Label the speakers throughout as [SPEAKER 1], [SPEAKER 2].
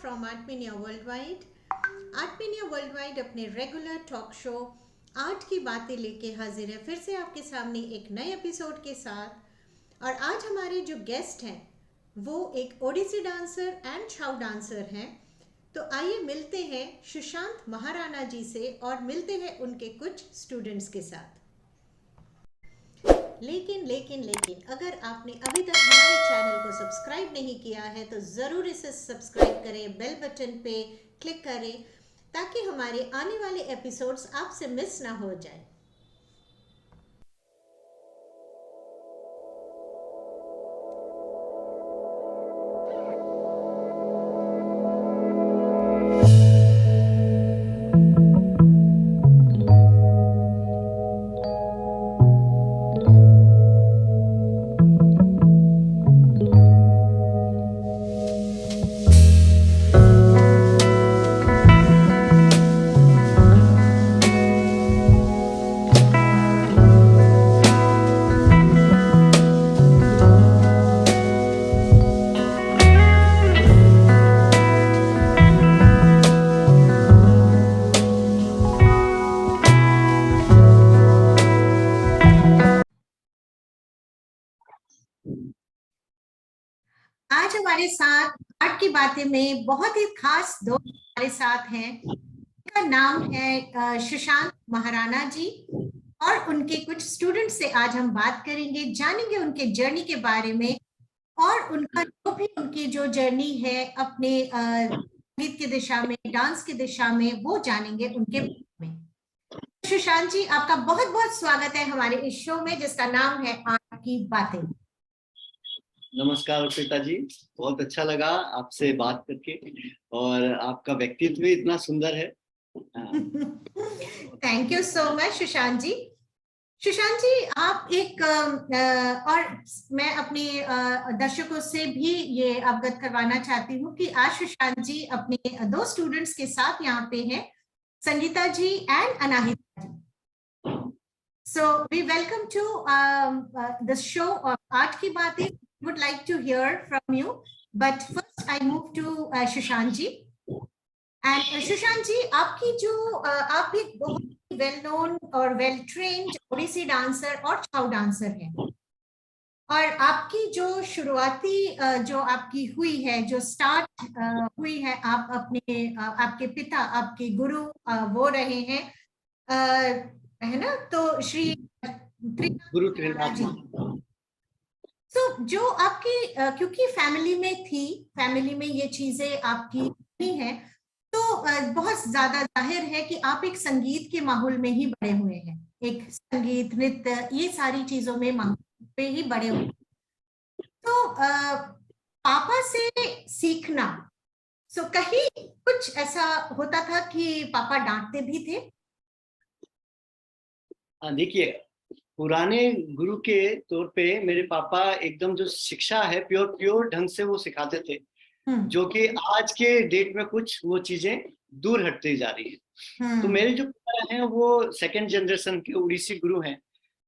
[SPEAKER 1] from Artmania Worldwide। आर्टमीनिया worldwide अपने regular talk show art की बातें लेके हाजिर है फिर से आपके सामने एक नए एपिसोड के साथ। और आज हमारे जो गेस्ट हैं वो एक Odissi dancer and Chhau dancer हैं। तो आइए मिलते हैं सुशांत महाराणा जी से और मिलते हैं उनके कुछ स्टूडेंट्स के साथ। लेकिन अगर आपने अभी तक हमारे चैनल को सब्सक्राइब नहीं किया है तो ज़रूर इसे सब्सक्राइब करें, बेल बटन पे क्लिक करें ताकि हमारे आने वाले एपिसोड्स आपसे मिस ना हो जाए। आज हमारे साथ आर्ट की बातें में बहुत ही खास दोस्त हमारे साथ हैं। उनका नाम है सुशांत महाराणा जी और उनके कुछ स्टूडेंट से आज हम बात करेंगे, जानेंगे उनके जर्नी के बारे में और उनका जो भी उनकी जो जर्नी है अपने संगीत की दिशा में, डांस की दिशा में, वो जानेंगे उनके बारे में। सुशांत जी, आपका बहुत बहुत स्वागत है हमारे इस शो में जिसका नाम है आर्ट की बातें।
[SPEAKER 2] नमस्कार अर्पिता जी, बहुत अच्छा लगा आपसे बात करके और आपका व्यक्तित्व भी इतना सुंदर है।
[SPEAKER 1] Thank you so much Sushant ji. Sushant ji, आप एक और मैं अपने दर्शकों से भी ये अवगत करवाना चाहती हूँ कि आज सुशांत जी अपने दो स्टूडेंट्स के साथ यहाँ पे हैं, Sangeeta ji and Anahita ji. So we welcome to the show of art की बातें। Would like to hear from you, but first I move to Sushant ji. And Sushant ji, आपकी जो आप एक बहुत वेल नोन और वेल ट्रेन्ड ओडिसी डांसर और छाऊ डांसर हैं और आपकी जो शुरुआती जो आपकी हुई है, जो स्टार्ट हुई है, आप अपने आपके पिता, आपके गुरु वो रहे हैं है ना, तो श्री
[SPEAKER 2] गुरु त्रिनाथ जी।
[SPEAKER 1] तो जो आपकी क्योंकि फैमिली में थी, फैमिली में ये चीजें आपकी नहीं है, तो बहुत ज्यादा जाहिर है कि आप एक संगीत के माहौल में ही बड़े हुए हैं, एक संगीत, नृत्य, ये सारी चीजों में माहौल पे ही बड़े हुए। तो पापा से सीखना, सो कहीं कुछ ऐसा होता था कि पापा डांटते भी थे?
[SPEAKER 2] देखिए, पुराने गुरु के तौर पे मेरे पापा एकदम जो शिक्षा है प्योर ढंग से वो सिखाते थे, जो कि आज के डेट में कुछ वो चीजें दूर हटती जा रही है। तो मेरे जो पिता हैं वो सेकंड जनरेशन के उड़ीसी गुरु हैं,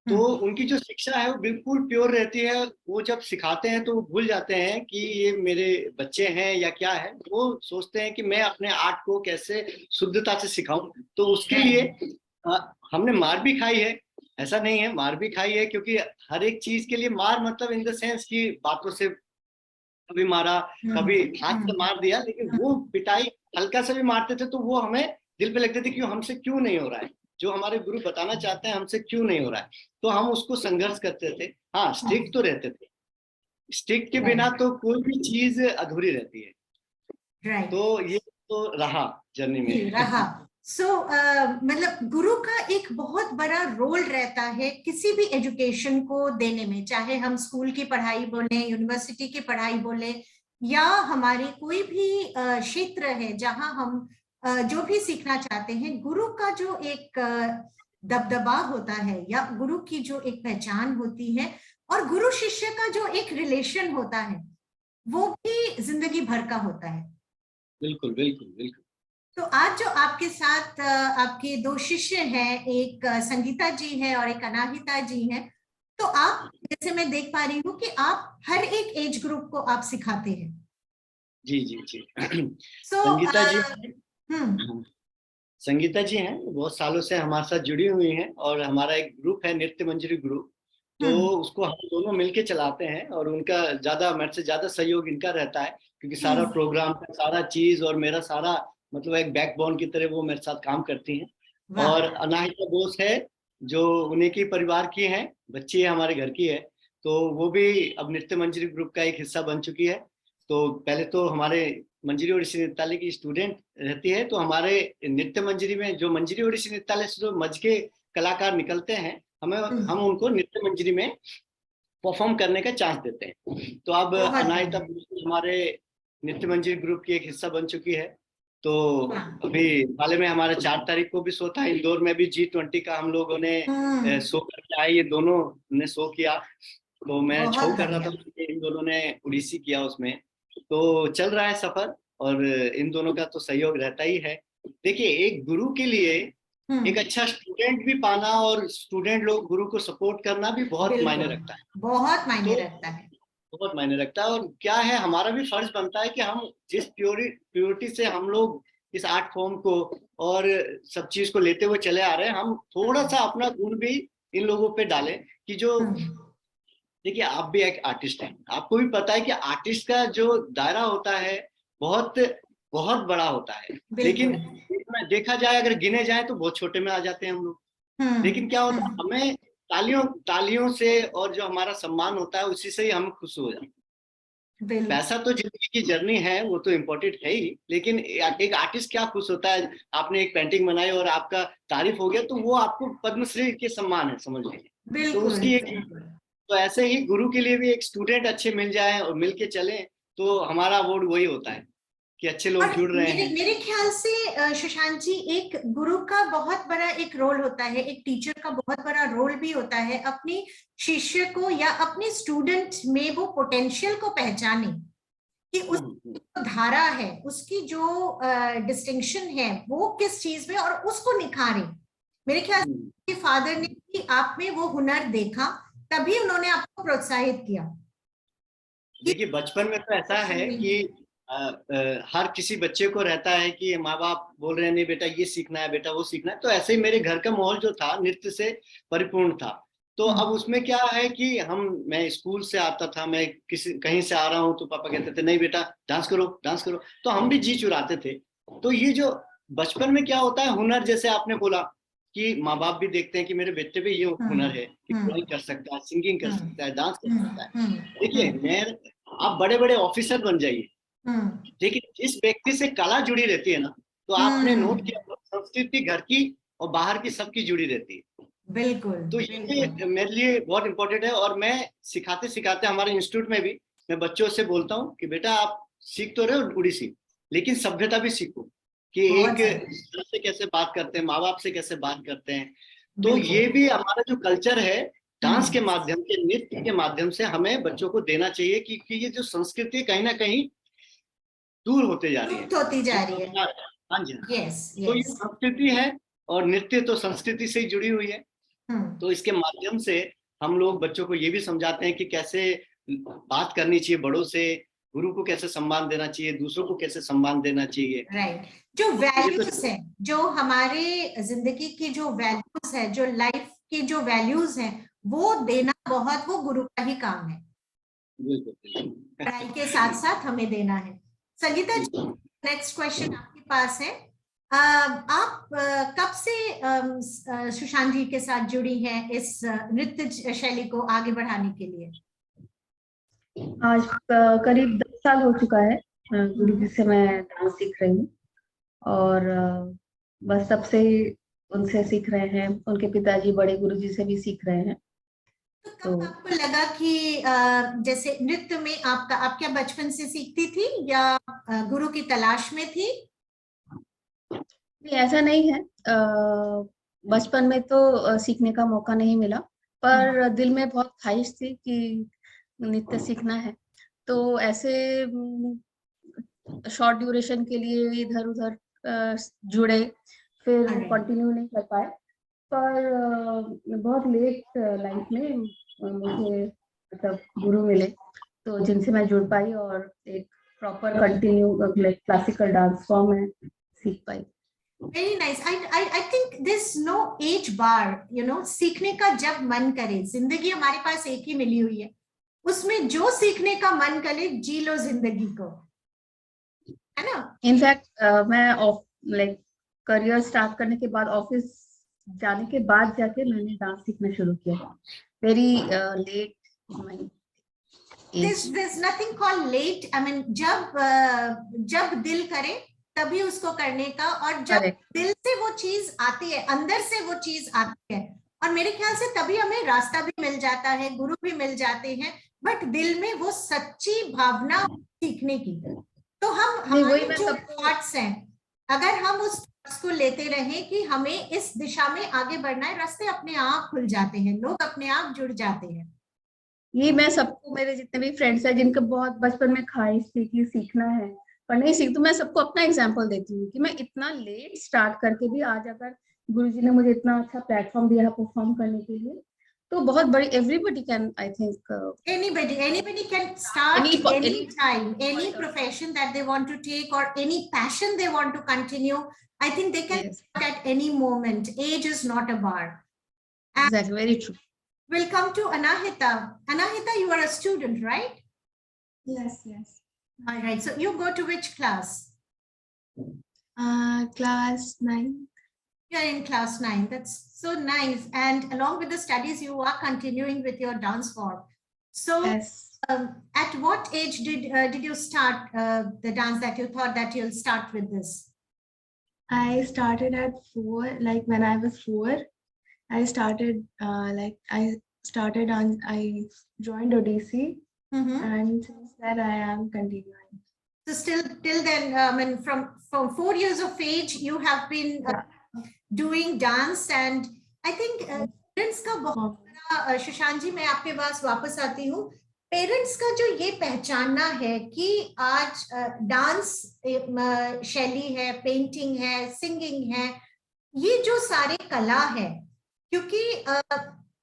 [SPEAKER 2] तो उनकी जो शिक्षा है वो बिल्कुल प्योर रहती है। वो जब सिखाते हैं तो वो भूल जाते हैं कि ये मेरे बच्चे हैं या क्या है, वो सोचते हैं कि मैं अपने आर्ट को कैसे शुद्धता से सिखाऊं। तो उसके लिए हमने मार भी खाई है, ऐसा नहीं है, मार भी खाई है, क्योंकि हर एक चीज के लिए मार मतलब इन द सेंस की बातों से कभी मारा, कभी हाथ से मार दिया, लेकिन वो पिटाई हल्का से भी मारते थे तो वो हमें दिल पे लगते थे कि हमसे क्यों नहीं हो रहा है, जो हमारे गुरु बताना चाहते हैं हमसे क्यों नहीं हो रहा है, तो हम उसको संघर्ष करते थे। हाँ, स्ट्रिक्ट तो रहते थे, स्ट्रिक्ट के बिना तो कोई भी चीज अधूरी रहती है। तो ये तो रहा जर्नी में
[SPEAKER 1] रहा। मतलब गुरु का एक बहुत बड़ा रोल रहता है किसी भी एजुकेशन को देने में, चाहे हम स्कूल की पढ़ाई बोले, यूनिवर्सिटी की पढ़ाई बोले, या हमारी कोई भी क्षेत्र है जहां हम जो भी सीखना चाहते हैं, गुरु का जो एक दबदबा होता है या गुरु की जो एक पहचान होती है और गुरु शिष्य का जो एक रिलेशन होता है वो भी जिंदगी भर का होता है।
[SPEAKER 2] बिल्कुल बिल्कुल बिल्कुल।
[SPEAKER 1] तो आज जो आपके साथ आपके दो शिष्य हैं, एक संगीता जी है और एक अनाहिता जी हैं, तो आप, जैसे मैं देख पा रही हूँ कि आप हर एक एज ग्रुप को आप सिखाते हैं।
[SPEAKER 2] जी जी जी।
[SPEAKER 1] So,
[SPEAKER 2] संगीता जी, संगीता जी हैं, बहुत सालों से हमारे साथ जुड़ी हुई हैं, और हमारा एक ग्रुप है नृत्य मंजरी ग्रुप, तो उसको हम दोनों मिलके चलाते हैं, और उनका ज्यादा, मेरे से ज्यादा सहयोग इनका रहता है, क्योंकि सारा प्रोग्राम का सारा चीज और मेरा सारा मतलब एक बैकबोन की तरह वो मेरे साथ काम करती हैं। और अनाहिता बोस है जो उन्हीं की परिवार की है, बच्ची है हमारे घर की है, तो वो भी अब नृत्य मंजरी ग्रुप का एक हिस्सा बन चुकी है। तो पहले तो हमारे मंजरी ओडिसी नृत्यालय की स्टूडेंट रहती है, तो हमारे नृत्य मंजरी में जो मंजरी ओडिसी नृत्यालय से जो मज के कलाकार निकलते हैं, हम उनको नृत्य मंजरी में परफॉर्म करने का चांस देते हैं। तो अब अनाहिता हमारे नृत्य मंजरी ग्रुप की एक हिस्सा बन चुकी है। तो अभी हाल में हमारे 4 तारीख को भी शो था इंदौर में, भी G20 का हम लोगों ने शो करके आए, ये दोनों ने शो किया, तो मैं शो कर रहा था, इन दोनों ने उड़ीसी किया उसमें। तो चल रहा है सफर, और इन दोनों का तो सहयोग रहता ही है। देखिए, एक गुरु के लिए एक अच्छा स्टूडेंट भी पाना, और स्टूडेंट लोग गुरु को सपोर्ट करना भी बहुत मायने रखता है,
[SPEAKER 1] बहुत मायने रखता है,
[SPEAKER 2] बहुत मायने रखता है। और क्या है, हमारा भी फर्ज बनता है कि हम जिस प्योरिटी से हम लोग इस आर्ट फॉर्म को और सब चीज को लेते हुए चले आ रहे हैं, हम थोड़ा सा अपना गुण भी इन लोगों पे डालें, कि जो देखिए, आप भी एक आर्टिस्ट हैं, आपको भी पता है कि आर्टिस्ट का जो दायरा होता है बहुत बहुत बड़ा होता है, लेकिन देखा जाए, अगर गिने जाए तो बहुत छोटे में आ जाते हैं हम लोग। लेकिन क्या होता है, हमें तालियों तालियों से और जो हमारा सम्मान होता है उसी से ही हम खुश हो जाते हैं। पैसा तो जिंदगी की जर्नी है, वो तो इम्पोर्टेंट है ही, लेकिन एक आर्टिस्ट क्या खुश होता है, आपने एक पेंटिंग बनाई और आपका तारीफ हो गया, तो वो आपको पद्मश्री के सम्मान है, समझ लीजिए। तो उसकी एक, तो ऐसे ही गुरु के लिए भी एक स्टूडेंट अच्छे मिल जाए और मिल के चले, तो हमारा अवार्ड वही होता है कि अच्छे लोग जुड़ रहे हैं।
[SPEAKER 1] मेरे ख्याल से सुशांत जी, एक गुरु का बहुत बड़ा एक रोल होता है, एक टीचर का बहुत बड़ा रोल भी होता है अपनी शिष्य को या अपने स्टूडेंट में वो पोटेंशियल को पहचाने, कि उस धारा है, उसकी जो डिस्टिंक्शन है वो किस चीज में, और उसको निखारे। मेरे ख्याल से फादर ने भी आप में वो हुनर देखा, तभी उन्होंने आपको प्रोत्साहित किया।
[SPEAKER 2] देखिए, बचपन में तो ऐसा है कि हर किसी बच्चे को रहता है कि माँ बाप बोल रहे हैं नहीं बेटा ये सीखना है, बेटा वो सीखना है। तो ऐसे ही मेरे घर का माहौल जो था नृत्य से परिपूर्ण था। तो अब उसमें क्या है कि मैं स्कूल से आता था, मैं कहीं से आ रहा हूँ तो पापा कहते थे नहीं बेटा डांस करो डांस करो, तो हम भी जी चुराते थे। तो ये जो बचपन में क्या होता है, हुनर, जैसे आपने बोला कि माँ बाप भी देखते हैं कि मेरे बेटे पे ये हुनर है कि ड्राइंग कर सकता है, सिंगिंग कर सकता है, डांस कर सकता है। देखिए, आप बड़े बड़े ऑफिसर बन जाइए, लेकिन जिस व्यक्ति से कला जुड़ी रहती है ना, तो आपने नोट किया, संस्कृति घर की और बाहर की सबकी जुड़ी रहती है।
[SPEAKER 1] बिल्कुल।
[SPEAKER 2] तो ये मेरे लिए बहुत इंपॉर्टेंट है, और मैं सिखाते सिखाते हमारे इंस्टीट्यूट में भी मैं बच्चों से बोलता हूँ कि बेटा आप सीख तो रहे हो उड़ीसी, लेकिन सभ्यता भी सीखो, कि एक से कैसे बात करते हैं, माँ बाप से कैसे बात करते हैं। तो ये भी हमारा जो कल्चर है, डांस के माध्यम से, नृत्य के माध्यम से हमें बच्चों को देना चाहिए, कि ये जो संस्कृति कहीं ना कहीं दूर होते जा रही है,
[SPEAKER 1] होती जा रही है।
[SPEAKER 2] हाँ जी, तो ये संस्कृति है, और नृत्य तो संस्कृति से ही जुड़ी हुई है। तो इसके माध्यम से हम लोग बच्चों को ये भी समझाते हैं कि कैसे बात करनी चाहिए बड़ों से, गुरु को कैसे सम्मान देना चाहिए, दूसरों को कैसे सम्मान देना चाहिए।
[SPEAKER 1] राइट। जो वैल्यूज है, जो हमारे जिंदगी की जो वैल्यूज है, जो लाइफ की जो वैल्यूज है, वो देना बहुत, वो गुरु का ही काम है। पढ़ाई के साथ साथ हमें देना है। संगीता जी, नेक्स्ट क्वेश्चन आपके पास है। आप कब से सुशांत जी के साथ जुड़ी हैं इस नृत्य शैली को आगे बढ़ाने के लिए?
[SPEAKER 3] आज करीब 10 साल हो चुका है गुरु जी से मैं डांस सीख रही हूँ, और बस सबसे उनसे सीख रहे हैं, उनके पिताजी बड़े गुरु जी से भी सीख रहे हैं।
[SPEAKER 1] तो आपको लगा कि जैसे नृत्य में आप क्या बचपन से सीखती थी या गुरु की तलाश में थी?
[SPEAKER 3] नहीं, ऐसा नहीं है, बचपन में तो सीखने का मौका नहीं मिला, पर दिल में बहुत ख्वाहिश थी कि नृत्य सीखना है। तो ऐसे शॉर्ट ड्यूरेशन के लिए इधर उधर जुड़े, फिर कंटिन्यू नहीं कर पाए, पर बहुत लेट लाइफ में मुझे मतलब गुरु मिले, तो जिनसे मैं जुड़ पाई और एक proper continue classical dance form है, सीख पाई।
[SPEAKER 1] Very nice. I think there's no age bar, you know, सीखने का जब मन करे, जिंदगी हमारे पास एक ही मिली हुई है, उसमें जो सीखने का मन करे जी लो जिंदगी को, है ना।
[SPEAKER 3] इनफैक्ट मैं करियर स्टार्ट करने के बाद, ऑफिस जाने के बाद जाके मैंने डांस सीखना शुरू किया, very late in my age.
[SPEAKER 1] There's nothing called late. I mean, जब दिल करे तभी उसको करने का, और जब दिल से वो चीज आती है, अंदर से वो चीज आती है, और मेरे ख्याल से तभी हमें रास्ता भी मिल जाता है, गुरु भी मिल जाते हैं, बट दिल में वो सच्ची भावना सीखने की। तो हमारे जो थॉट्स हैं, अगर हम उस थॉट्स को लेते रहें कि हमें इस दिशा में आगे बढ़ना है, रास्ते अपने आप खुल जाते हैं, लोग अपने आप जुड़ जाते हैं।
[SPEAKER 3] ये मैं सबको, मेरे जितने भी फ्रेंड्स हैं जिनका बहुत बचपन में ख्वाहिश थी कि सीखना है पर नहीं सीख, तो मैं सबको अपना एग्जांपल देती हूँ कि मैं इतना लेट स्टार्ट करके भी आज अगर गुरुजी ने मुझे इतना अच्छा प्लेटफॉर्म दिया है परफॉर्म करने के लिए, तो बहुत बड़ी, everybody can, I think
[SPEAKER 1] anybody can start any time, any profession that they want to take or any passion they want to continue. I think they can start at any moment. Age is not a bar.
[SPEAKER 3] Exactly, very true.
[SPEAKER 1] We'll come to Anahita. Anahita, you are a student, right?
[SPEAKER 4] Yes.
[SPEAKER 1] All right. So you go to which class?
[SPEAKER 4] Class 9.
[SPEAKER 1] You're in class 9. That's so nice. And along with the studies, you are continuing with your dance form. So
[SPEAKER 4] Yes.
[SPEAKER 1] At what age did you start the dance that you thought that you'll start with this?
[SPEAKER 4] I started at 4. Like when I was 4, I started I joined ODC, and since that I am continuing.
[SPEAKER 1] So still till then, I mean, from 4 years of age, you have been doing dance, and I think parents का बहुत बड़ा, सुशांत जी मैं आपके पास वापस आती हूँ, parents का जो ये पहचानना है कि आज डांस शैली है, पेंटिंग है, सिंगिंग है, ये जो सारे कला है, क्योंकि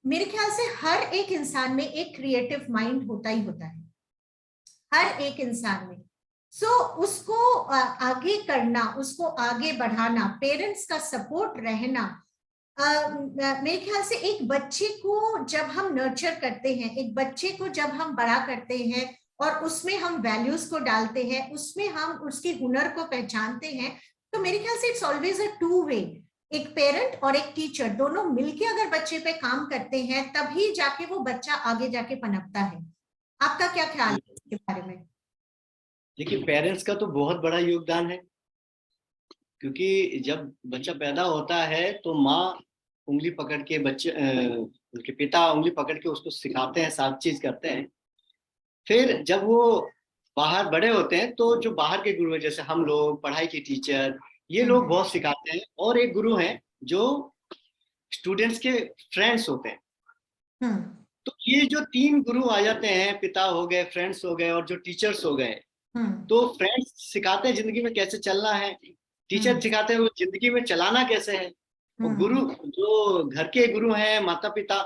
[SPEAKER 1] मेरे ख्याल से हर एक इंसान में एक क्रिएटिव माइंड होता ही होता है, हर एक इंसान में। सो उसको आगे करना, उसको आगे बढ़ाना, पेरेंट्स का सपोर्ट रहना, मेरे ख्याल से एक बच्चे को जब हम नर्चर करते हैं, एक बच्चे को जब हम बड़ा करते हैं और उसमें हम वैल्यूज को डालते हैं, उसमें हम उसके हुनर को पहचानते हैं, तो मेरे ख्याल से it's always a two way. एक पेरेंट और एक टीचर दोनों मिलके अगर बच्चे पे काम करते हैं, तभी जाके वो बच्चा आगे जाके पनपता है। आपका क्या ख्याल है इसके बारे में?
[SPEAKER 2] देखिए, पेरेंट्स का तो बहुत बड़ा योगदान है, क्योंकि जब बच्चा पैदा होता है तो माँ उंगली पकड़ के उनके पिता उंगली पकड़ के उसको सिखाते हैं, सब चीज करते हैं। फिर जब वो बाहर बड़े होते हैं तो जो बाहर के गुरु हैं, जैसे हम लोग, पढ़ाई के टीचर, ये लोग बहुत सिखाते हैं, और एक गुरु हैं जो स्टूडेंट्स के फ्रेंड्स होते हैं। तो ये जो 3 गुरु आ जाते हैं, पिता हो गए, फ्रेंड्स हो गए और जो टीचर्स हो गए, तो फ्रेंड्स सिखाते हैं जिंदगी में कैसे चलना है, टीचर सिखाते हैं वो जिंदगी में चलाना कैसे है, और गुरु जो घर के गुरु हैं, माता पिता,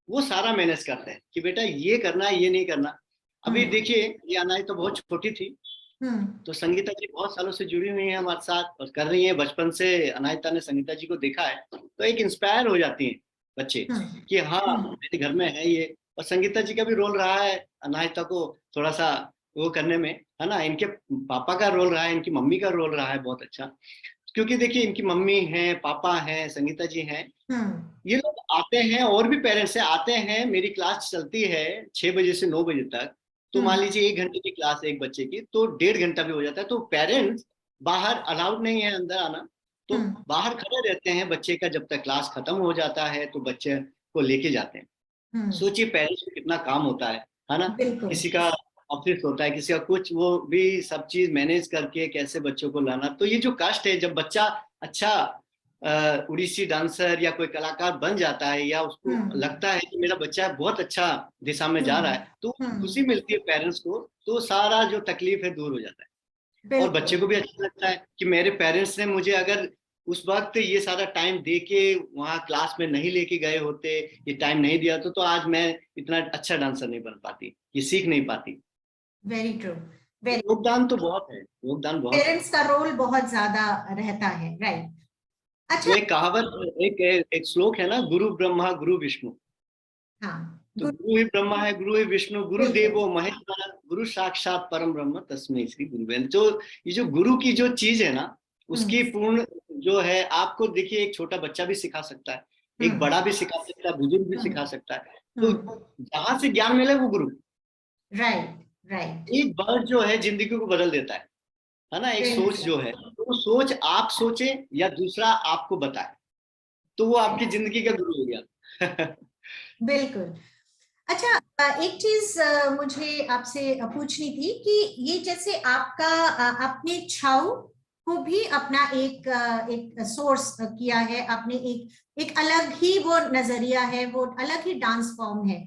[SPEAKER 2] वो सारा मैनेज करते हैं कि बेटा ये करना है, ये नहीं करना। अभी देखिए, ये अनाई तो बहुत छोटी थी, तो संगीता जी बहुत सालों से जुड़ी हुई है हमारे साथ और कर रही है। बचपन से अनायता ने संगीता जी को देखा है, तो एक इंस्पायर हो जाती हैं बच्चे कि हाँ मेरे घर में है ये। और संगीता जी का भी रोल रहा है अनायता को थोड़ा सा वो करने में, है ना। इनके पापा का रोल रहा है, इनकी मम्मी का रोल रहा है बहुत अच्छा, क्योंकि देखिए इनकी मम्मी है, पापा है, संगीता जी हैं, ये लोग आते हैं, और भी पेरेंट्स आते हैं। मेरी क्लास चलती है 6 बजे से 9 बजे तक, तो मान लीजिए 1 घंटे की क्लास है एक बच्चे की, तो 1.5 घंटा भी हो जाता है। तो पेरेंट्स बाहर अलाउड नहीं है अंदर आना, तो बाहर खड़े रहते हैं बच्चे का, जब तक क्लास खत्म हो जाता है तो बच्चे को लेके जाते हैं। सोचिए पेरेंट्स को कितना काम होता है ना। किसी का ऑफिस होता है, किसी का कुछ, वो भी सब चीज मैनेज करके कैसे बच्चों को लाना। तो ये जो कष्ट है, जब बच्चा अच्छा उड़ीसी डांसर या कोई कलाकार बन जाता है, या उसको लगता है कि मेरा बच्चा बहुत अच्छा दिशा में जा रहा है, तो खुशी मिलती है पेरेंट्स को, तो सारा जो तकलीफ है दूर हो जाता है। और बच्चे को भी अच्छा लगता है कि मेरे पेरेंट्स ने मुझे अगर उस वक्त ये सारा टाइम दे के वहाँ क्लास में नहीं लेके गए होते, ये टाइम नहीं दिया तो आज मैं इतना अच्छा डांसर नहीं बन पाती, ये सीख नहीं पाती।
[SPEAKER 1] Very true.
[SPEAKER 2] योगदान तो बहुत है, योगदान बहुत,
[SPEAKER 1] पेरेंट्स का रोल बहुत ज्यादा रहता है, राइट। अच्छा,
[SPEAKER 2] एक कहावत, एक श्लोक है ना, गुरु ब्रह्मा गुरु विष्णु।
[SPEAKER 1] हाँ,
[SPEAKER 2] तो गुरु ही ब्रह्मा है, गुरु ही विष्णु, गुरु देवो महेश्वर, गुरु साक्षात परम ब्रह्म तस्मै श्री गुरुवे। जो ये जो गुरु की जो चीज है ना, उसकी पूर्ण जो है, आपको देखिए एक छोटा बच्चा भी सिखा सकता है, एक बड़ा भी सिखा सकता है, बुजुर्ग भी सिखा सकता है। तो जहां से ज्ञान मिले वो गुरु,
[SPEAKER 1] राइट राइट,
[SPEAKER 2] एक बार जो है जिंदगी को बदल देता है ना। एक सोच जो है, तो वो सोच आप सोचे या दूसरा आपको बताए, तो वो आपकी जिंदगी का गुरु हो गया।
[SPEAKER 1] बिल्कुल। अच्छा, एक चीज मुझे आपसे पूछनी थी कि ये जैसे आपका आपने छाऊ को भी अपना एक सोर्स किया है, आपने एक अलग ही वो नजरिया है, वो अलग ही डांस फॉर्म है,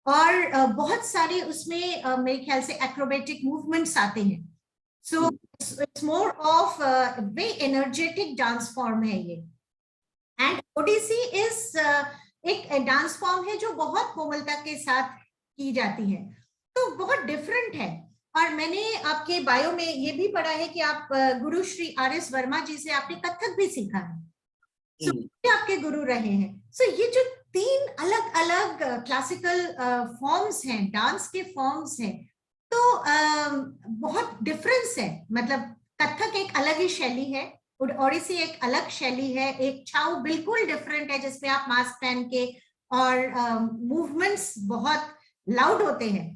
[SPEAKER 1] और बहुत सारे उसमें मेरे ख्याल से एक्रोबेटिक मूवमेंट्स आते हैं। So it's more of way energetic dance form है ये। एंड ओडिसी इज एक डांस फॉर्म है जो बहुत कोमलता के साथ की जाती है, तो बहुत डिफरेंट है। और मैंने आपके बायो में ये भी पढ़ा है कि आप गुरु श्री RS वर्मा जी से आपने कथक भी सीखा है, सो आपके गुरु रहे हैं। सो ये जो 3 अलग अलग क्लासिकल फॉर्म्स हैं, डांस के फॉर्म्स हैं, तो बहुत डिफरेंस है। मतलब कथक एक अलग ही शैली है, ओडिसी एक अलग शैली है, एक छाऊ बिल्कुल डिफरेंट है जिसमें आप मास्क पहन के, और मूवमेंट्स बहुत लाउड होते हैं।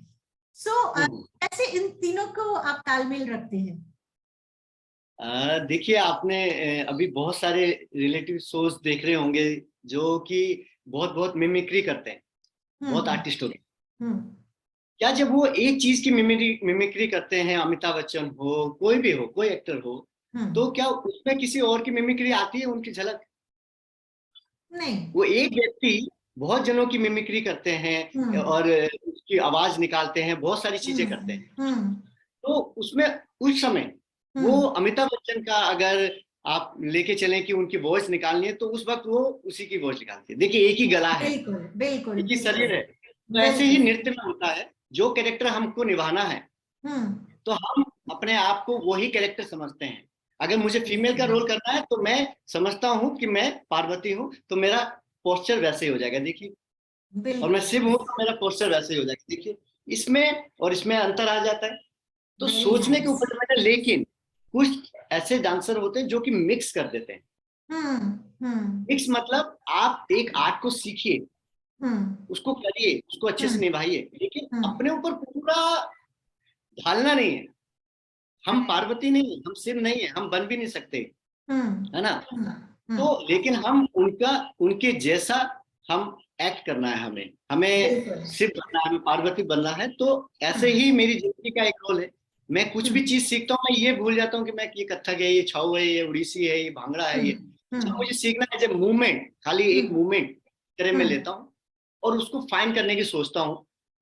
[SPEAKER 1] सो कैसे इन तीनों को आप तालमेल रखते हैं?
[SPEAKER 2] देखिए, आपने अभी बहुत सारे रिलेटिव शोज देख रहे होंगे जो कि बहुत बहुत मिमिक्री करते हैं, बहुत आर्टिस्ट होते हैं। क्या जब वो एक चीज की मिमिक्री करते हैं, अमिताभ बच्चन हो, कोई भी हो, कोई एक्टर हो, तो क्या उसमें किसी और की मिमिक्री आती है, उनकी झलक?
[SPEAKER 1] नहीं।
[SPEAKER 2] वो एक व्यक्ति बहुत जनों की मिमिक्री करते हैं और उसकी आवाज निकालते हैं, बहुत सारी चीजें करते हैं। तो उसमें उस समय वो अमिताभ बच्चन का अगर आप लेके चलें कि उनकी वॉइस निकालनी है, तो उस वक्त वो उसी की वॉइस निकालती है। देखिए, एक ही गला है,
[SPEAKER 1] बिल्कुल
[SPEAKER 2] एक ही शरीर है। तो ऐसे ही नृत्य में होता है, जो कैरेक्टर हमको निभाना है, तो हम अपने आप को वही कैरेक्टर समझते हैं। अगर मुझे फीमेल का रोल करना है, तो मैं समझता हूँ कि मैं पार्वती हूँ, तो मेरा पोस्चर वैसे ही हो जाएगा, देखिए। और मैं शिव हूँ, तो मेरा पोस्चर वैसे ही हो जाएगा, देखिए। इसमें और इसमें अंतर आ जाता है। तो सोचने के ऊपर डिपेंड है। लेकिन कुछ ऐसे डांसर होते हैं जो कि मिक्स कर देते हैं। मिक्स मतलब आप एक आर्ट को सीखिए, उसको करिए, उसको अच्छे से निभाइए, लेकिन अपने ऊपर पूरा ढालना नहीं है। हम पार्वती नहीं है, हम शिव नहीं है, हम बन भी नहीं सकते, है ना। तो लेकिन हम उनके जैसा हम एक्ट करना है, हमें शिव बनना है, हमें पार्वती बनना है। तो ऐसे ही मेरी जिंदगी का एक रोल है। मैं कुछ भी चीज सीखता हूँ, मैं ये भूल जाता हूँ कि मैं ये कथक है, ये छाऊ है, ये उड़ीसी है, ये भांगड़ा है। ये जब मुझे सीखना है, जब मूवमेंट, खाली एक मूवमेंट तरह में लेता हूँ और उसको फाइन करने की सोचता हूँ,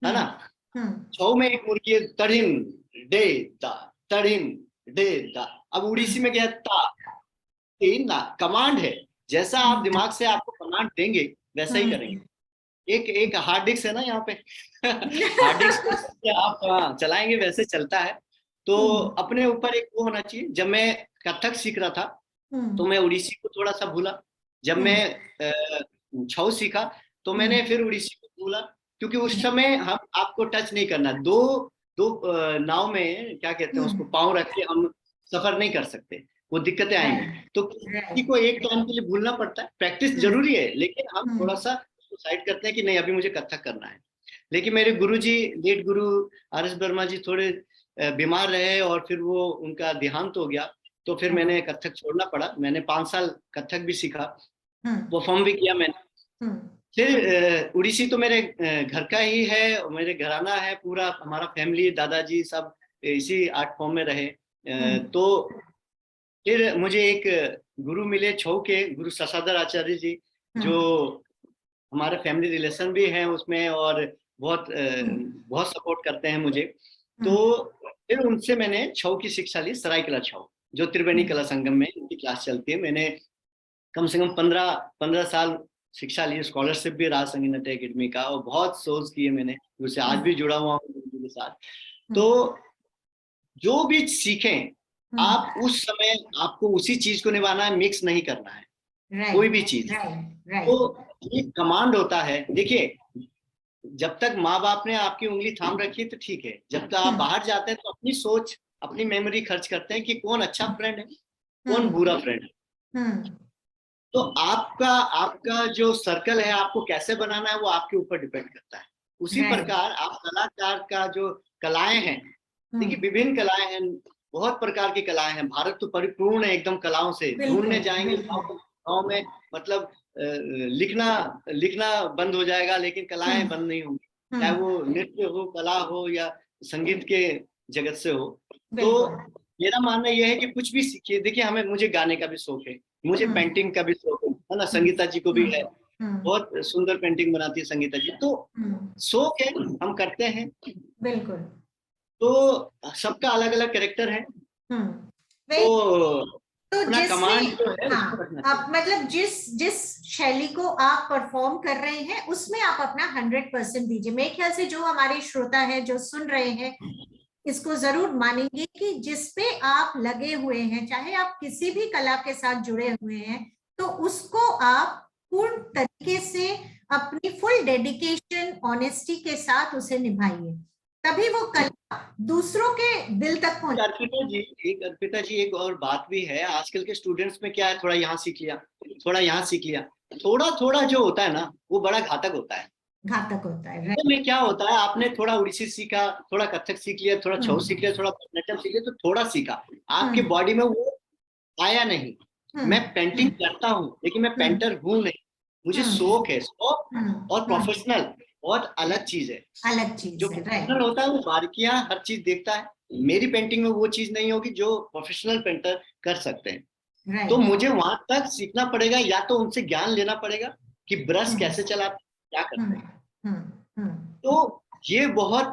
[SPEAKER 2] है ना। छाऊ में एक मुर्गी है, तड़िन डे दा, तड़िन डे दा। अब उड़ीसी में क्या है, ता तीन ना, कमांड है। जैसा आप दिमाग से आपको कमांड देंगे, वैसा ही करेंगे। एक हार्ड डिस्क है ना यहाँ पे, हार्ड डिस्क आप चलाएंगे, वैसे चलता है। तो अपने ऊपर एक वो होना चाहिए। जब मैं कथक सीख रहा था, तो मैं उड़ीसी को थोड़ा सा भूला। जब मैं छऊ सीखा, तो मैंने फिर उड़ीसी को भूला, क्योंकि उस समय हम आपको टच नहीं करना। दो नाव में, क्या कहते हैं उसको, पाँव रख के हम सफर नहीं कर सकते, वो दिक्कतें आएंगी। तो किसी को एक टाइम के लिए भूलना पड़ता है। प्रैक्टिस जरूरी है, लेकिन हम थोड़ा सा साइड करते हैं कि नहीं, अभी मुझे कथक करना है। लेकिन मेरे गुरुजी, लेट गुरु RS वर्मा जी, थोड़े बीमार रहे और फिर वो उनका देहांत हो गया। तो फिर मैंने कथक छोड़ना पड़ा। मैंने 5 साल कथक भी सीखा, परफॉर्म भी किया मैंने। फिर उड़ीसी तो मेरे घर का ही है, मेरे घराना है पूरा, हमारा फैमिली, दादाजी सब इसी आर्ट फॉर्म में रहे। तो फिर मुझे एक गुरु मिले छऊ के, गुरु शशाधर आचार्य जी, जो हमारे फैमिली रिलेशन भी हैं उसमें, और बहुत सपोर्ट करते हैं मुझे। तो फिर उनसे मैंने छऊ की शिक्षा ली, सरायकला छऊ, जो त्रिवेणी कला संगम में उनकी क्लास चलती है। मैंने कम से कम 15 साल शिक्षा ली, स्कॉलरशिप भी रहा संगीत नाट्य अकेडमी का, और बहुत शोज किए मैंने, उससे आज भी जुड़ा हुआ हूँ उनके साथ। तो जो भी सीखें आप उस समय आपको उसी चीज को निभाना है, मिक्स नहीं करना है कोई भी चीज। तो ये कमांड होता है। देखिए जब तक माँ बाप ने आपकी उंगली थाम रखी है तो ठीक है, जब तक आप बाहर जाते हैं तो अपनी सोच अपनी मेमोरी खर्च करते हैं कि कौन अच्छा फ्रेंड है कौन बुरा फ्रेंड है। तो आपका जो सर्कल है आपको कैसे बनाना है वो आपके ऊपर डिपेंड करता है। उसी प्रकार आप कलाकार का जो कलाएं हैं, देखिए विभिन्न कलाएं हैं, बहुत प्रकार की कलाएं हैं। भारत तो परिपूर्ण है एकदम कलाओं से। ढूंढने जाएंगे गाँव में, मतलब लिखना बंद हो जाएगा लेकिन कलाएं बंद नहीं होंगी, चाहे वो नृत्य हो, कला हो या संगीत के जगत से हो। तो मेरा मानना यह है कि कुछ भी सीखिए। देखिए मुझे गाने का भी शौक है, मुझे पेंटिंग का भी शौक है ना। संगीता जी को भी है, बहुत सुंदर पेंटिंग बनाती है संगीता जी। तो शौक है, हम करते हैं।
[SPEAKER 1] बिल्कुल।
[SPEAKER 2] तो सबका अलग अलग कैरेक्टर है। तो कमांड जो है
[SPEAKER 1] आप मतलब जिस शैली को आप परफॉर्म कर रहे हैं उसमें आप अपना 100% दीजिए। मेरे ख्याल से जो हमारे श्रोता है जो सुन रहे हैं इसको जरूर मानेंगे कि जिसपे आप लगे हुए हैं, चाहे आप किसी भी कला के साथ जुड़े हुए हैं, तो उसको आप पूर्ण तरीके से अपनी फुल डेडिकेशन ऑनेस्टी के साथ उसे निभाइए, तभी वो कला दूसरों के दिल तक पहुंचे।
[SPEAKER 2] अर्पिता जी एक और बात भी है, आजकल के स्टूडेंट्स में क्या है, थोड़ा यहाँ सीख लिया थोड़ा यहाँ सीख लिया, थोड़ा थोड़ा जो होता है ना वो बड़ा घातक होता है। तो में क्या होता है, आपने थोड़ा उड़ीसी सीखा, थोड़ा कथक सीख लिया, थोड़ा छऊ सीख लिया, थोड़ा भरतनाट्यम सीख लिया, तो थोड़ा सीखा, आपके बॉडी में वो आया नहीं। मैं पेंटिंग करता हूँ लेकिन मैं पेंटर हूँ नहीं, मुझे शौक है। शौक और प्रोफेशनल बहुत अलग चीज है। जो प्रोफेशनल होता है वो बारीकियां हर चीज देखता है, मेरी पेंटिंग में वो चीज नहीं होगी जो प्रोफेशनल पेंटर कर सकते हैं। तो मुझे वहां तक सीखना पड़ेगा, या तो उनसे ज्ञान लेना पड़ेगा कि ब्रश कैसे चलाते क्या करते हैं। तो ये बहुत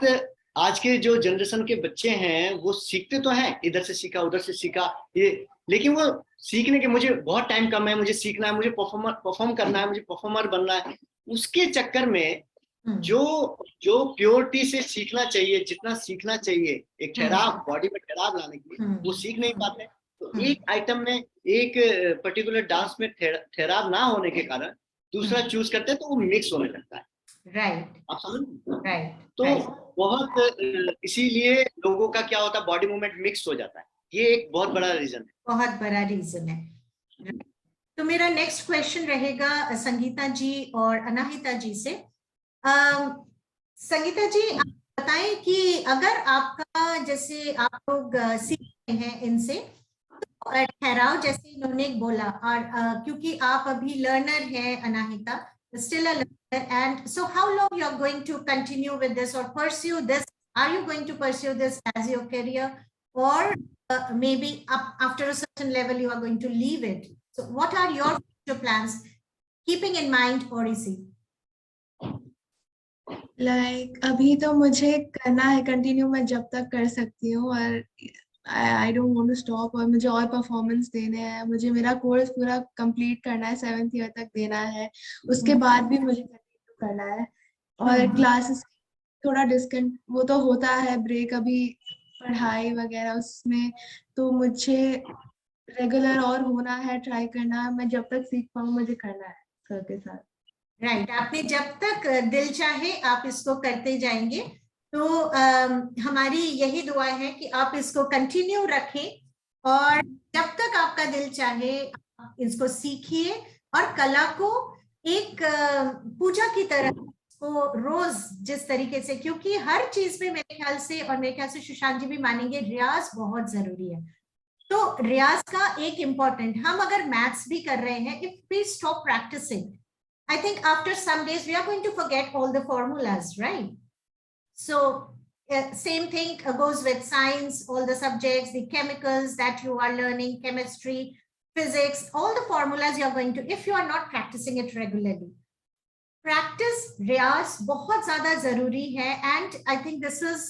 [SPEAKER 2] आज के जो जनरेशन के बच्चे हैं वो सीखते तो हैं, इधर से सीखा उधर से सीखा ये, लेकिन वो सीखने के मुझे बहुत टाइम कम है, मुझे सीखना है, मुझे परफॉर्म करना है, मुझे परफॉर्मर बनना है, उसके चक्कर में जो प्योरिटी से सीखना चाहिए, जितना सीखना चाहिए एक ठहराव, बॉडी में ठहराव लाने के लिए, वो सीख नहीं पाते। तो एक आइटम में एक पर्टिकुलर डांस में ठहराव ना होने के कारण दूसरा चूज करते हैं तो वो मिक्स होने लगता है। आप समझ? तो बहुत इसीलिए लोगों का क्या होता है, बॉडी मूवमेंट मिक्स हो जाता है। ये एक बहुत बड़ा रीजन है,
[SPEAKER 1] बहुत बड़ा रीजन है। तो मेरा नेक्स्ट क्वेश्चन रहेगा संगीता जी और अनाहिता जी से। संगीता जी आप बताएं कि अगर आपका, जैसे आप लोग सीख रहे हैं इनसे, तो ठहराव जैसे इन्होंने बोला, और क्योंकि आप अभी लर्नर हैं Anahita, still a learner, and so how long you are going to continue with this or pursue this? Are you going to pursue this as your career, or maybe after a certain level you are going to leave it? So what are your future plans keeping in mind Odissi?
[SPEAKER 4] अभी तो मुझे करना है continue, मैं जब तक कर सकती हूँ, और I don't want to stop, और मुझे और परफॉर्मेंस देने हैं, मुझे मेरा कोर्स पूरा कंप्लीट करना है, 7th ईयर तक देना है, उसके बाद भी मुझे कंटिन्यू करना है। और क्लासेस थोड़ा डिस्कंट वो तो होता है ब्रेक अभी पढ़ाई वगैरह उसमें, तो मुझे रेगुलर और होना है, ट्राई करना है, मैं जब तक सीख पाऊँ मुझे करना है सर के साथ।
[SPEAKER 1] राइट, आपने जब तक दिल चाहे आप इसको करते जाएंगे। तो हमारी यही दुआ है कि आप इसको कंटिन्यू रखें, और जब तक आपका दिल चाहे आप इसको सीखिए, और कला को एक पूजा की तरह को रोज जिस तरीके से, क्योंकि हर चीज में मेरे ख्याल से, और मेरे ख्याल से सुशांत जी भी मानेंगे, रियाज बहुत जरूरी है। तो रियाज का एक इम्पोर्टेंट, हम अगर मैथ्स भी कर रहे हैं, if we stop practising, I think after some days we are going to forget all the formulas, right? So same thing goes with science, all the subjects, the chemicals that you are learning, chemistry, physics, all the formulas you are going to, if you are not practicing it regularly. Practice, riyaz बहुत ज़्यादा ज़रूरी है, and I think this is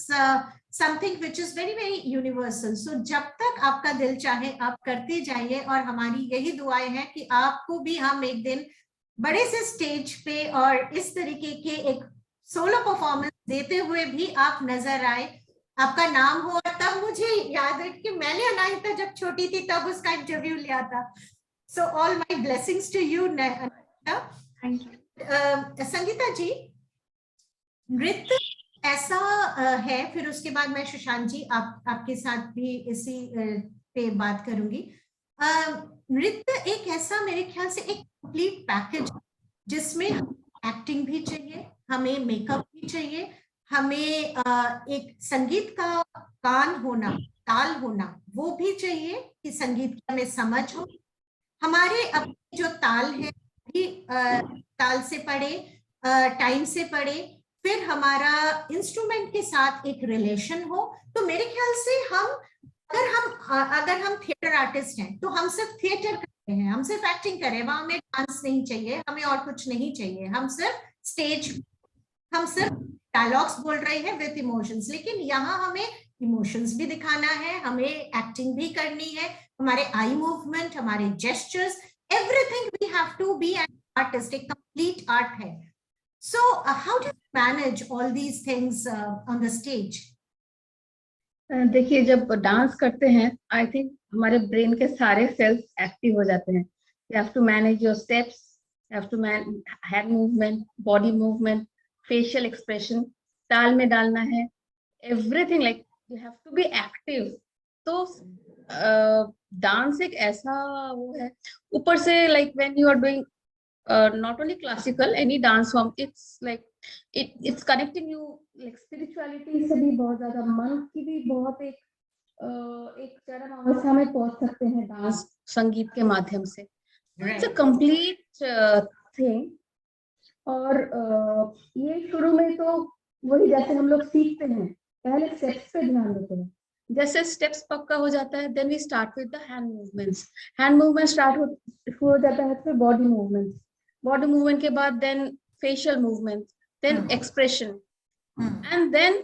[SPEAKER 1] something which is very very universal. So जब तक आपका दिल चाहे आप करते जाइए, और हमारी यही दुआएं हैं कि आपको भी हम एक दिन बड़े से स्टेज पे और इस तरीके के एक सोलो परफॉर्मेंस देते हुए भी आप नजर आए, आपका नाम हो, और तब मुझे याद है कि मैंने अनाहिता जब छोटी थी तब उसका इंटरव्यू लिया था। So all my blessings to you Anahita.
[SPEAKER 4] Thank you.
[SPEAKER 1] Sangeeta ji, नृत्य ऐसा है, फिर उसके बाद मैं सुशांत जी आपके साथ भी इसी पे बात करूंगी। नृत्य एक ऐसा, मेरे ख्याल से एक कंप्लीट पैकेज, जिसमें एक्टिंग भी चाहिए, हमें मेकअप भी चाहिए, हमें एक संगीत का कान होना, ताल होना वो भी चाहिए कि संगीत की हमें समझ हो, हमारे अपने जो ताल है भी ताल से पढ़े, टाइम से पढ़े, फिर हमारा इंस्ट्रूमेंट के साथ एक रिलेशन हो। तो मेरे ख्याल से अगर हम थिएटर आर्टिस्ट हैं तो हम सिर्फ थिएटर कर रहे हैं, हम सिर्फ एक्टिंग कर रहे हैं, वहां हमें डांस नहीं चाहिए, हमें और कुछ नहीं चाहिए, हम सिर्फ डायलॉग्स बोल रहे हैं विथ इमोशंस। लेकिन यहाँ हमें इमोशंस भी दिखाना है, हमें एक्टिंग भी करनी है, हमारे आई मूवमेंट, हमारे gestures, everything we have to be an artist, एक कंप्लीट आर्ट है। So how do you manage all these things on the stage?
[SPEAKER 3] देखिए, जब डांस करते हैं आई थिंक हमारे ब्रेन के सारे सेल्स एक्टिव हो जाते हैं। You have to manage your steps, you have to manage hand movement, body movement, facial expression, ताल में डालना है, everything, like you have to be active. तो डांस एक ऐसा वो है, ऊपर से like when you are doing not only classical, any dance form, it's like it's connecting you like spirituality से भी बहुत ज्यादा, मन की भी बहुत एक चरम अवस्था में पहुंच सकते हैं डांस संगीत के माध्यम से। It's a complete thing. और ये शुरू में तो वही, जैसे हम लोग सीखते हैं पहले स्टेप्स पे ध्यान देते हैं, जैसे स्टेप्स पक्का हो जाता है then we start with the hand movements, hand movement start हो जाता है, फिर बॉडी मूवमेंट्स, बॉडी मूवमेंट के बाद then facial movement, then expression, and then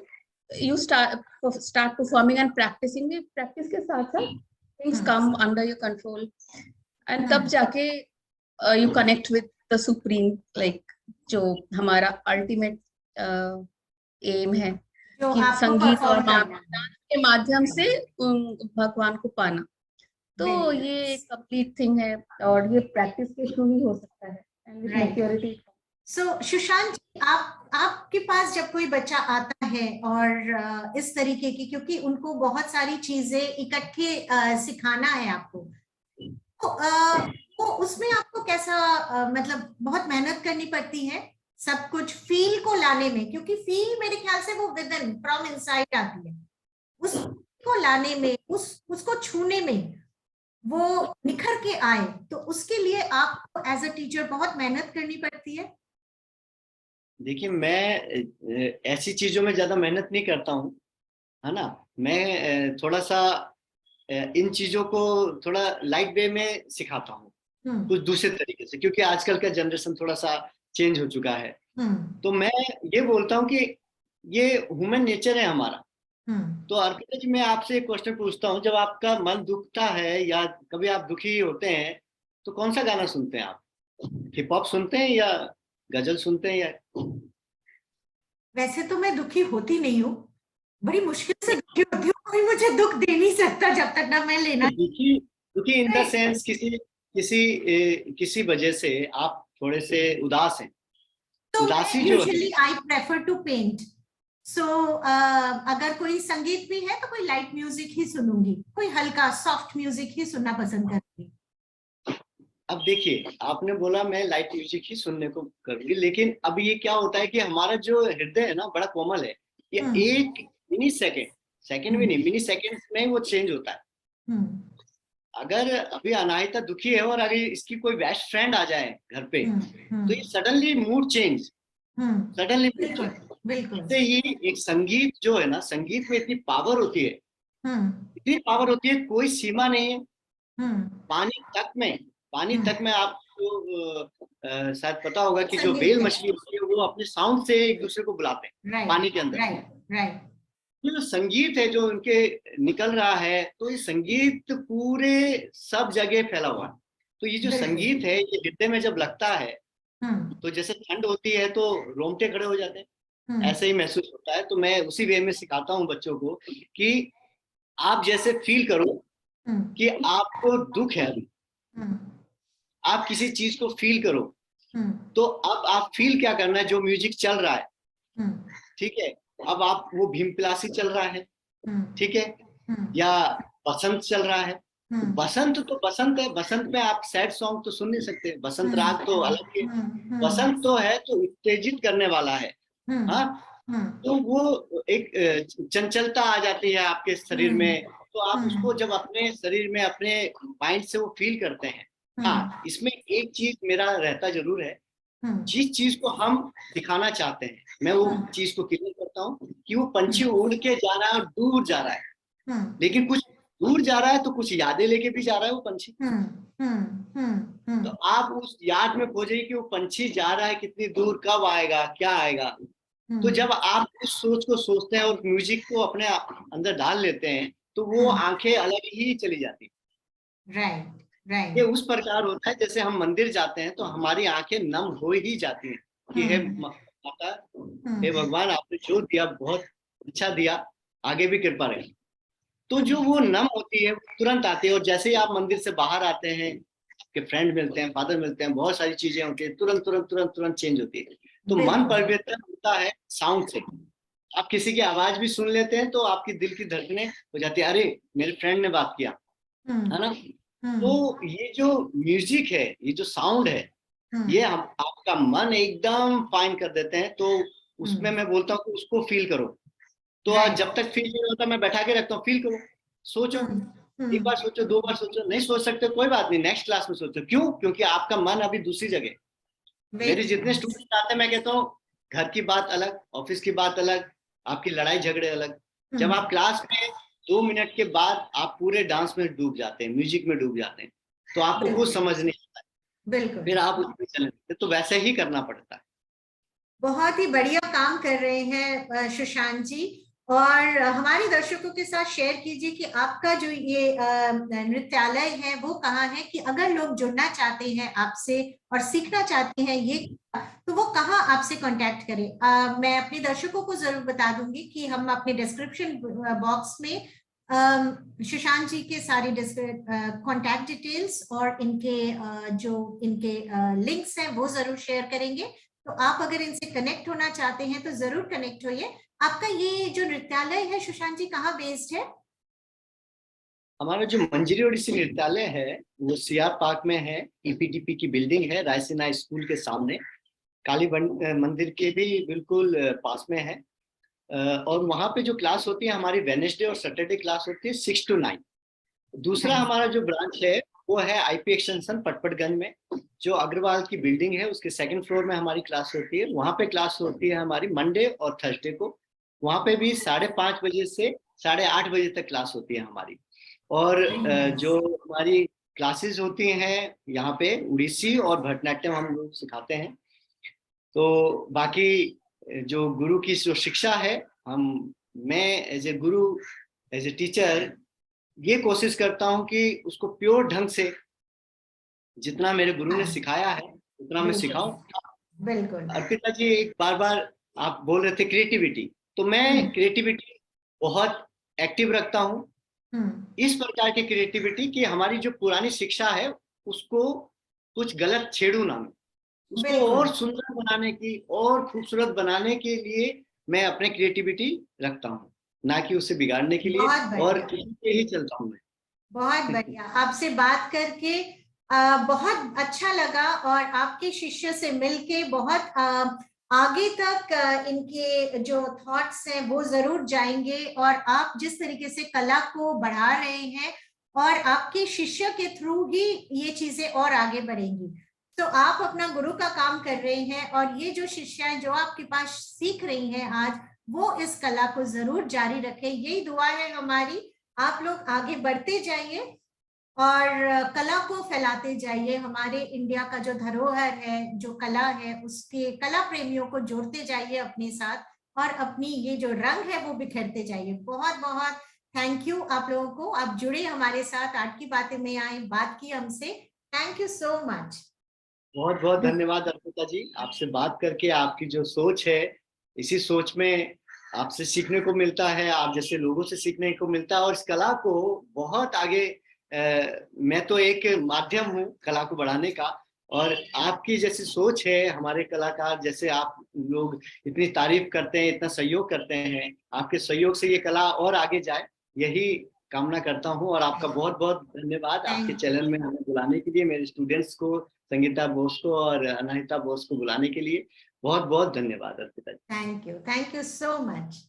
[SPEAKER 3] you start performing and practising. Practice के साथ साथ things come under your control, and तब जाके you connect with the supreme, like जो हमारा अल्टीमेट एम है कि संगीत और डांस के माध्यम से भगवान को पाना। तो ये कंप्लीट थिंग है, और ये प्रैक्टिस के थ्रू ही हो सकता है एंड विद मैच्योरिटी।
[SPEAKER 1] सो सुशांत जी, आपके पास जब कोई बच्चा आता है और इस तरीके की, क्योंकि उनको बहुत सारी चीजें इकट्ठे सिखाना है आपको, तो उसमें आपको कैसा मतलब बहुत मेहनत करनी पड़ती है सब कुछ फील को लाने में, क्योंकि फील मेरे ख्याल से वो विद इन फ्रॉम इनसाइड आती है, उसको लाने में, उसको छूने में वो निखर के आए, तो उसके लिए आपको एज अ टीचर बहुत मेहनत करनी पड़ती है।
[SPEAKER 2] देखिए, मैं ऐसी चीजों में ज्यादा मेहनत नहीं करता हूँ, है ना। मैं थोड़ा सा इन चीजों को थोड़ा लाइट वे में सिखाता हूँ, कुछ दूसरे तरीके से, क्योंकि आजकल का जनरेशन थोड़ा सा चेंज हो चुका है। तो मैं ये बोलता हूँ कि ये ह्यूमन नेचर है हमारा। तो अर्पिता जी, मैं आपसे एक क्वेश्चन पूछता हूँ, जब आपका मन दुखता है या कभी आप दुखी होते हैं तो कौन सा गाना सुनते हैं आप? हिप हॉप सुनते हैं या गजल सुनते हैं या?
[SPEAKER 1] वैसे तो मैं दुखी होती नहीं हूँ, बड़ी मुश्किल से दुखी होती हूँ, कोई मुझे दुख दे नहीं सकता जब तक ना मैं लेना।
[SPEAKER 2] दुखी इन द सेंस किसी वजह से आप थोड़े से उदास हैं,
[SPEAKER 1] तो
[SPEAKER 2] उदासी जो
[SPEAKER 1] usually I prefer to paint. So अगर कोई संगीत भी है तो कोई लाइट म्यूजिक ही सुनूंगी, कोई हल्का सॉफ्ट म्यूजिक ही सुनना पसंद करूंगी।
[SPEAKER 2] अब देखिए, आपने बोला मैं लाइट म्यूजिक ही सुनने को करूंगी, लेकिन अब ये क्या होता है कि हमारा जो हृदय है ना बड़ा कोमल है, ये एक मिनी सेकंड भी नहीं, मिनी सेकंड में वो चेंज होता है। अगर अभी अनाहिता दुखी है और अगर इसकी कोई बेस्ट फ्रेंड आ जाए घर पे, तो ये सडनली मूड चेंज, सडनली इससे ही एक संगीत जो है ना, संगीत में इतनी पावर होती है, इतनी पावर होती है, कोई सीमा नहीं है। पानी तक में आपको शायद पता होगा कि जो व्हेल मछली होती है वो अपने साउंड से एक दूसरे को बुलाते हैं पानी के अंदर। ये जो संगीत है जो उनके निकल रहा है, तो ये संगीत पूरे सब जगह फैला हुआ है। तो ये जो संगीत है ये हृदय में जब लगता है तो जैसे ठंड होती है तो रोंगटे खड़े हो जाते हैं, ऐसे ही महसूस होता है। तो मैं उसी वे में सिखाता हूँ बच्चों को कि आप जैसे फील करो कि आपको दुख है अभी, आप किसी चीज को फील करो, तो अब आप फील क्या करना है, जो म्यूजिक चल रहा है, ठीक है, अब आप वो भीमपलासी चल रहा है, ठीक है, या बसंत चल रहा है, तो बसंत तो बसंत है, बसंत में आप सैड सॉन्ग तो सुन नहीं सकते, बसंत राग तो अलग है, बसंत तो है तो उत्तेजित करने वाला है। हाँ, तो वो एक चंचलता आ जाती है आपके शरीर में, तो आप उसको जब अपने शरीर में अपने माइंड से वो फील करते हैं। हाँ, इसमें एक चीज मेरा रहता जरूर है, जिस चीज को हम दिखाना चाहते हैं मैं वो चीज को क्लियर करता हूँ कि वो पंछी उड़ के जा रहा है और दूर जा रहा है, लेकिन कुछ दूर जा रहा है तो कुछ यादें लेके भी जा रहा है वो पंछी। तो आप उस याद में खोजिए कि वो पंछी जा रहा है कितनी दूर, कब आएगा, क्या आएगा। तो जब आप उस सोच को सोचते हैं और म्यूजिक को अपने अंदर डाल लेते हैं तो वो आंखें अलग ही चली जाती है।
[SPEAKER 1] राइट।
[SPEAKER 2] ये उस प्रकार होता है जैसे हम मंदिर जाते हैं तो हमारी आंखें नम हो ही जाती हैं कि हे माता, हे भगवान, आपने जो दिया बहुत अच्छा दिया, आगे भी कृपा रहे। तो जो वो नम होती है तुरंत आती है, और जैसे ही आप मंदिर से बाहर आते हैं, आपके फ्रेंड मिलते हैं, फादर मिलते हैं, बहुत सारी चीजें होती है, तुरंत तुरंत तुरंत तुरंत चेंज होती है। तो मन परिवर्तन होता है साउंड से। आप किसी की आवाज भी सुन लेते हैं तो आपकी दिल की धड़कनें हो जाती है, अरे मेरे फ्रेंड ने बात किया, है ना। तो ये जो म्यूजिक है, ये जो साउंड है, ये हम आपका मन एकदम फाइन कर देते हैं। तो उसमें मैं बोलता हूँ कि उसको फील करो। तो आज जब तक फील नहीं होता मैं बैठा के रखता हूँ, फील करो, सोचो, एक बार सोचो, दो बार सोचो, नहीं सोच सकते कोई बात नहीं, नेक्स्ट क्लास में सोचो। क्यों? क्योंकि आपका मन अभी दूसरी जगह। मेरे जितने स्टूडेंट आते हैं मैं कहता हूँ घर की बात अलग, ऑफिस की बात अलग, आपकी लड़ाई झगड़े अलग। जब आप क्लास में 2 मिनट के बाद आप पूरे डांस में डूब जाते हैं, म्यूजिक में डूब जाते हैं, तो आपको कुछ समझ नहीं आता,
[SPEAKER 1] बिल्कुल,
[SPEAKER 2] फिर आप उसमें चले जाते, तो वैसे ही करना पड़ता है।
[SPEAKER 1] बहुत ही बढ़िया काम कर रहे हैं सुशांत जी। और हमारे दर्शकों के साथ शेयर कीजिए कि आपका जो ये नृत्यालय है वो कहाँ है, कि अगर लोग जुड़ना चाहते हैं आपसे और सीखना चाहते हैं ये, तो वो कहाँ आपसे कांटेक्ट करें। मैं अपने दर्शकों को जरूर बता दूंगी कि हम अपने डिस्क्रिप्शन बॉक्स में सुशांत जी के सारे कांटेक्ट डिटेल्स और इनके जो इनके लिंक्स हैं वो जरूर शेयर करेंगे। तो आप अगर इनसे कनेक्ट होना चाहते हैं तो जरूर कनेक्ट होइए। आपका ये जो नृत्यालय है सुशांत जी कहाँ बेस्ड है?
[SPEAKER 2] हमारा जो मंजरी ओडिसी नृत्यालय है वो सीआर पार्क में है, ईपीटीपी की बिल्डिंग है, रायसीना स्कूल के सामने, काली मंदिर के भी बिल्कुल पास में है। और वहाँ पे जो क्लास होती है हमारी वेडनेसडे और सैटरडे क्लास होती है 6 to 9। दूसरा हमारा जो ब्रांच है वो है आईपी एक्सटेंशन पटपटगंज में, जो अग्रवाल की बिल्डिंग है उसके 2nd फ्लोर में हमारी क्लास होती है। वहाँ पे क्लास होती है हमारी मंडे और थर्सडे को। वहाँ पे भी 5:30 बजे से 8:30 बजे तक क्लास होती है हमारी। और जो हमारी क्लासेस होती हैं यहाँ पे उड़ीसी और भरतनाट्यम हम लोग सिखाते हैं। तो बाकी जो गुरु की जो शिक्षा है, मैं as a Guru, as a teacher ये कोशिश करता हूँ कि उसको प्योर ढंग से जितना मेरे गुरु ने सिखाया है उतना मैं सिखाऊं।
[SPEAKER 1] बिल्कुल।
[SPEAKER 2] अर्पिता जी, एक बार आप बोल रहे थे क्रिएटिविटी, तो मैं क्रिएटिविटी बहुत एक्टिव रखता हूँ। इस प्रकार की क्रिएटिविटी कि हमारी जो पुरानी शिक्षा है उसको कुछ गलत छेड़ू ना, उसको और सुंदर बनाने की और खूबसूरत बनाने के लिए मैं अपने क्रिएटिविटी रखता हूँ, ना कि उसे बिगाड़ने के लिए, और किसी पे ही चलता हूँ मैं।
[SPEAKER 1] बहुत बढ़िया, आपसे बात करके बहुत अच्छा लगा और आपके शिष्य से मिलके बहुत आगे तक इनके जो थॉट्स हैं वो जरूर जाएंगे। और आप जिस तरीके से कला को बढ़ा रहे हैं और आपके शिष्य के थ्रू ही ये चीजें और आगे बढ़ेंगी। तो आप अपना गुरु का काम कर रहे हैं और ये जो शिष्याएं जो आपके पास सीख रही हैं आज, वो इस कला को जरूर जारी रखें, यही दुआ है हमारी। आप लोग आगे बढ़ते जाइए और कला को फैलाते जाइए। हमारे इंडिया का जो धरोहर है, जो कला है, उसके कला प्रेमियों को जोड़ते जाइए अपने साथ और अपनी ये जो रंग है वो बिखरते जाइए। बहुत बहुत थैंक यू आप लोगों को, आप जुड़े हमारे साथ, आज की बातें में आए, बात की हमसे। Thank you so much.
[SPEAKER 2] बहुत बहुत धन्यवाद अर्पिता जी, आपसे बात करके आपकी जो सोच है इसी सोच में आपसे सीखने को मिलता है, आप जैसे लोगों से सीखने को मिलता है, और इस कला को बहुत आगे मैं तो एक माध्यम हूँ कला को बढ़ाने का, और आपकी जैसी सोच है, हमारे कलाकार जैसे आप लोग इतनी तारीफ करते हैं, इतना सहयोग करते हैं, आपके सहयोग से ये कला और आगे जाए, यही कामना करता हूँ। और आपका बहुत बहुत धन्यवाद आपके चैनल में हमें बुलाने के लिए, मेरे स्टूडेंट्स को, संगीता बोस को और अनाहिता बोस को बुलाने के लिए बहुत बहुत धन्यवाद Arpita ji.
[SPEAKER 1] Thank you so much.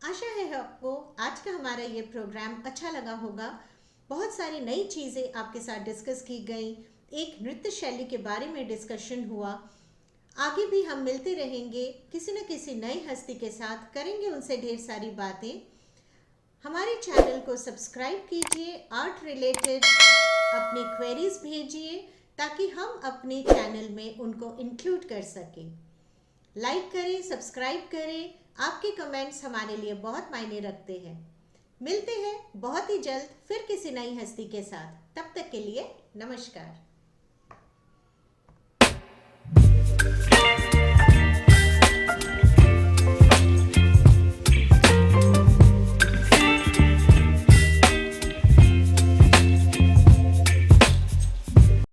[SPEAKER 1] आशा है आपको आज का हमारा ये प्रोग्राम अच्छा लगा होगा। बहुत सारी नई चीज़ें आपके साथ डिस्कस की गई, एक नृत्य शैली के बारे में डिस्कशन हुआ। आगे भी हम मिलते रहेंगे, किसी न किसी नई हस्ती के साथ करेंगे उनसे ढेर सारी बातें। हमारे चैनल को सब्सक्राइब कीजिए, आर्ट रिलेटेड अपनी क्वेरीज भेजिए ताकि हम अपने चैनल में उनको इंक्लूड कर सकें। लाइक करें, सब्सक्राइब करें, आपके कमेंट्स हमारे लिए बहुत मायने रखते हैं। मिलते हैं बहुत ही जल्द फिर किसी नई हस्ती के साथ, तब तक के लिए नमस्कार।